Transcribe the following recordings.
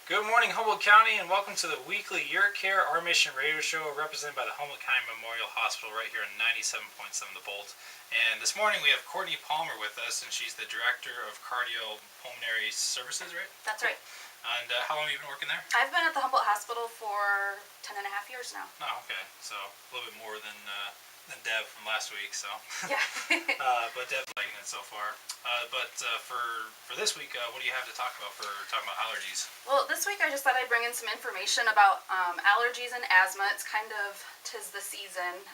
Good morning, Humboldt County, and welcome to the weekly Your Care, Our Mission radio show, represented by the Humboldt County Memorial Hospital right here on 97.7 The Bolt. And this morning we have Courtney Palmer with us, and she's the Director of Cardiopulmonary Services, right? That's right. And how long have you been working there? I've been at the Humboldt Hospital for 10 and a half years now. Oh, okay. So a little bit more than Deb from last week, so. Yeah. But Deb's liking it so far. For this week, what do you have to talk about for talking about allergies? Well, this week I just thought I'd bring in some information about allergies and asthma. It's kind of 'tis the season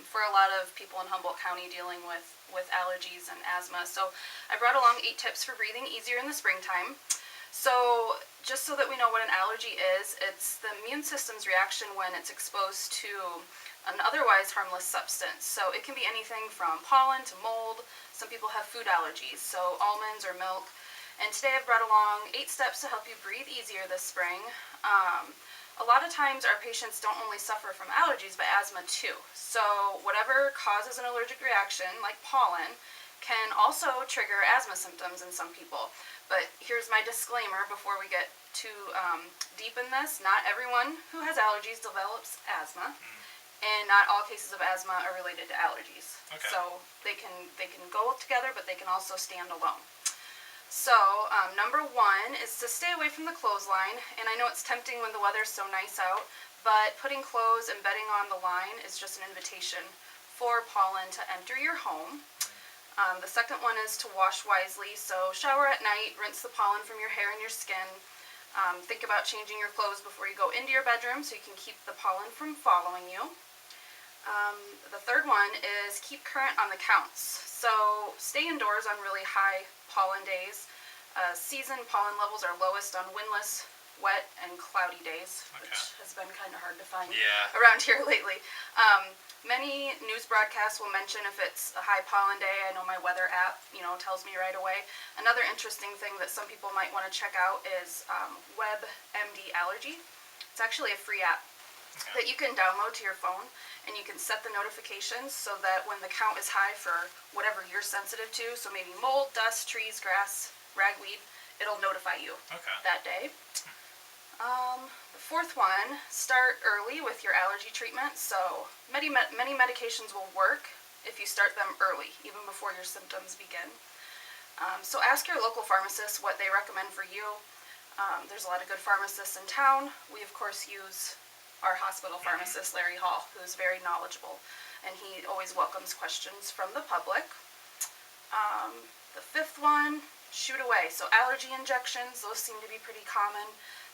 for a lot of people in Humboldt County dealing with allergies and asthma. So I brought along 8 tips for breathing easier in the springtime. So just so that we know what an allergy is, it's the immune system's reaction when it's exposed to an otherwise harmless substance. So it can be anything from pollen to mold. Some people have food allergies, so almonds or milk. And today I've brought along 8 steps to help you breathe easier this spring. A lot of times our patients don't only suffer from allergies, but asthma too. So whatever causes an allergic reaction, like pollen, can also trigger asthma symptoms in some people. But here's my disclaimer before we get too deep in this. Not everyone who has allergies develops asthma. And not all cases of asthma are related to allergies. Okay. So they can go together, but they can also stand alone. So number 1 is to stay away from the clothesline. And I know it's tempting when the weather's so nice out, but putting clothes and bedding on the line is just an invitation for pollen to enter your home. The second one is to wash wisely. So shower at night, rinse the pollen from your hair and your skin. Think about changing your clothes before you go into your bedroom so you can keep the pollen from following you. The third one is keep current on the counts. So stay indoors on really high pollen days. Season pollen levels are lowest on windless, wet, and cloudy days, which has been kind of hard to find around here lately. Many news broadcasts will mention if it's a high pollen day. I know my weather app, tells me right away. Another interesting thing that some people might want to check out is WebMD Allergy. It's actually a free app that you can download to your phone, and you can set the notifications so that when the count is high for whatever you're sensitive to, so maybe mold, dust, trees, grass, ragweed, it'll notify you that day. The fourth one, start early with your allergy treatment. So many medications will work if you start them early, even before your symptoms begin. So ask your local pharmacist what they recommend for you. There's a lot of good pharmacists in town. We, of course, use our hospital pharmacist, Larry Hall, who's very knowledgeable, and he always welcomes questions from the public. The fifth one, shoot away. So allergy injections, those seem to be pretty common.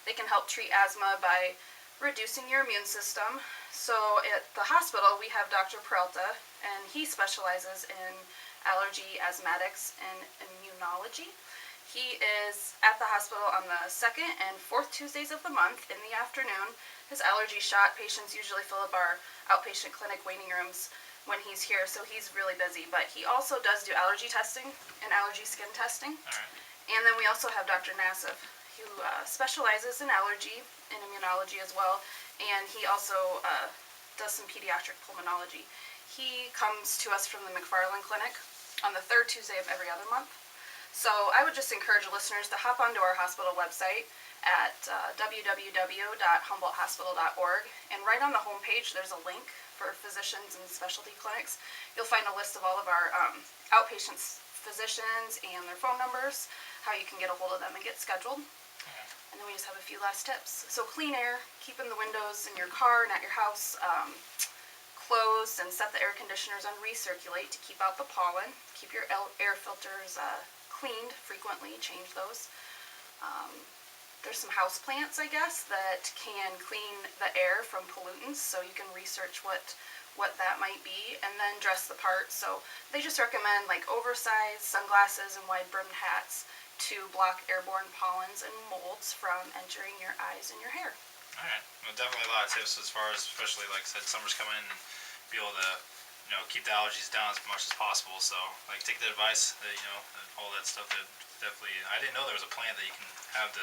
They can help treat asthma by reducing your immune system. So at the hospital, we have Dr. Peralta, and he specializes in allergy, asthmatics, and immunology. He is at the hospital on the 2nd and 4th Tuesdays of the month in the afternoon. His allergy shot patients usually fill up our outpatient clinic waiting rooms when he's here, so he's really busy. But he also does do allergy testing and allergy skin testing. All right. And then we also have Dr. Nassif, who specializes in allergy and immunology as well, and he also does some pediatric pulmonology. He comes to us from the McFarland Clinic on the 3rd Tuesday of every other month. So I would just encourage listeners to hop onto our hospital website at www.humboldthospital.org, and right on the homepage there's a link for physicians and specialty clinics. You'll find a list of all of our outpatient physicians and their phone numbers, how you can get a hold of them and get scheduled. And then we just have a few last tips. So clean air, keeping the windows in your car and at your house closed, and set the air conditioners on recirculate to keep out the pollen. Keep your air filters cleaned frequently, change those. There's some house plants, I guess, that can clean the air from pollutants, so you can research what that might be, and then dress the part. So they just recommend like oversized sunglasses and wide-brimmed hats to block airborne pollens and molds from entering your eyes and your hair. All right. Well, definitely a lot of tips as far as, especially like I said, summer's coming in, and be able to keep the allergies down as much as possible. So like take the advice that and all that stuff. That definitely, I didn't know there was a plant that you can have to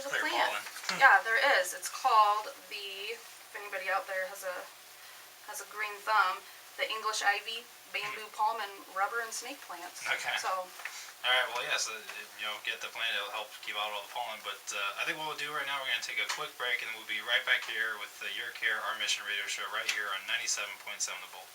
clear pollen. Yeah, there is. It's called if anybody out there has a green thumb, the English ivy, bamboo palm, and rubber and snake plants. Okay. So All right, well, yes, get the plant. It'll help keep out all the pollen. But I think what we'll do right now, we're going to take a quick break, and then we'll be right back here with the Your Care, Our Mission radio show right here on 97.7 The Bolt.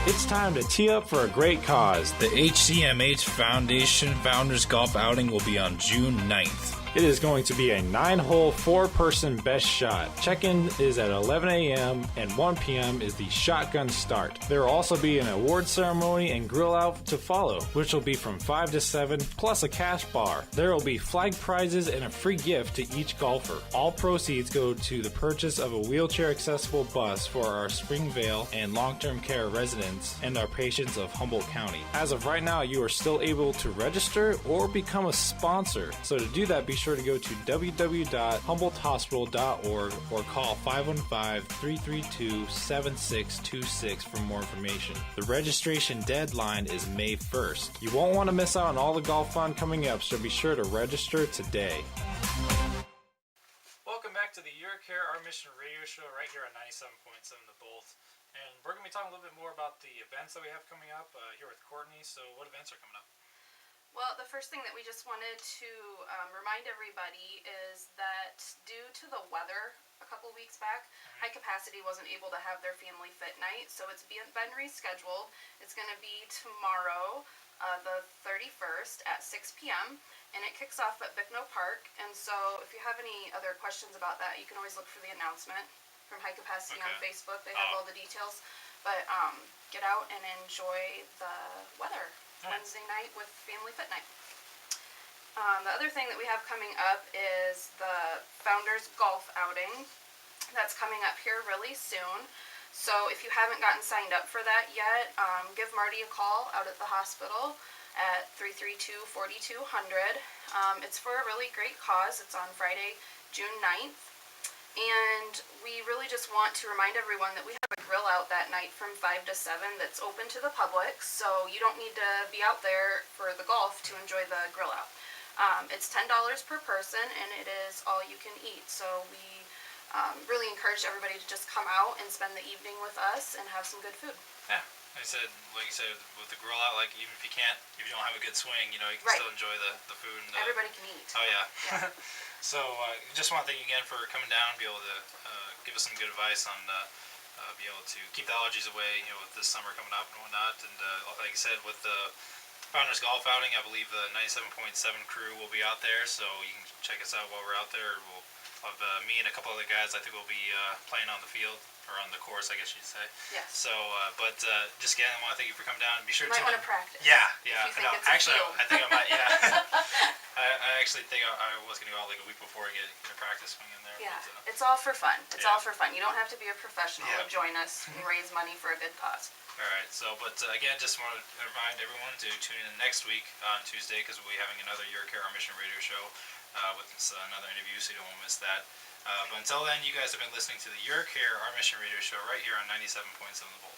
It's time to tee up for a great cause. The HCMH Foundation Founders Golf Outing will be on June 9th. It is going to be a 9-hole, 4-person best shot. Check-in is at 11 a.m. and 1 p.m. is the shotgun start. There will also be an award ceremony and grill out to follow, which will be from 5 to 7, plus a cash bar. There will be flag prizes and a free gift to each golfer. All proceeds go to the purchase of a wheelchair-accessible bus for our Springvale and long-term care residents and our patients of Humboldt County. As of right now, you are still able to register or become a sponsor. So to do that, be sure to go to www.humboldthospital.org or call 515-332-7626 for more information. The registration deadline is May 1st. You won't want to miss out on all the golf fun coming up, so be sure to register today. Welcome back to the Your Care, Our Mission radio show right here on 97.7 The Bolt. And we're going to be talking a little bit more about the events that we have coming up here with Courtney. So what events are coming up? Well, the first thing that we just wanted to remind everybody is that due to the weather a couple weeks back, High Capacity wasn't able to have their Family Fit Night, so it's been rescheduled. It's going to be tomorrow, the 31st at 6 p.m., and it kicks off at Bicknell Park. And so if you have any other questions about that, you can always look for the announcement from High Capacity on Facebook. They have all the details. But get out and enjoy the weather. Wednesday night with Family Fit Night. The other thing that we have coming up is the Founders Golf Outing. That's coming up here really soon. So if you haven't gotten signed up for that yet, give Marty a call out at the hospital at 332-4200. It's for a really great cause. It's on Friday, June 9th. And we really just want to remind everyone that we have a grill out that night from 5 to 7 that's open to the public, so you don't need to be out there for the golf to enjoy the grill out. It's $10 per person, and it is all you can eat, so we really encourage everybody to just come out and spend the evening with us and have some good food. Yeah, like you said, with the grill out, like even if you don't have a good swing, you can still enjoy the food. And everybody can eat. Oh yeah. So just want to thank you again for coming down, be able to give us some good advice on be able to keep the allergies away, with this summer coming up and whatnot. And like I said, with the Founders Golf Outing, I believe the 97.7 crew will be out there, so you can check us out while we're out there. We'll have me and a couple other guys. I think we'll be playing on the field. Or on the course, I guess you'd say. Yes. So, but just again, I want to thank you for coming down. And be sure you might want to practice. Yeah. If you think No, it's actually, a field. I think I might. Yeah. I actually think I was going to go out like a week before I get a practice swing in there. Yeah. But, It's all for fun. It's all for fun. You don't have to be a professional to Yeah. join us and raise money for a good cause. all right. So, but again, just want to remind everyone to tune in next week on Tuesday because we'll be having another Your Care, Our Mission radio show with another interview, so you don't want to miss that. But until then, you guys have been listening to the Your Care, Our Mission radio show right here on 97.7 The Bolt.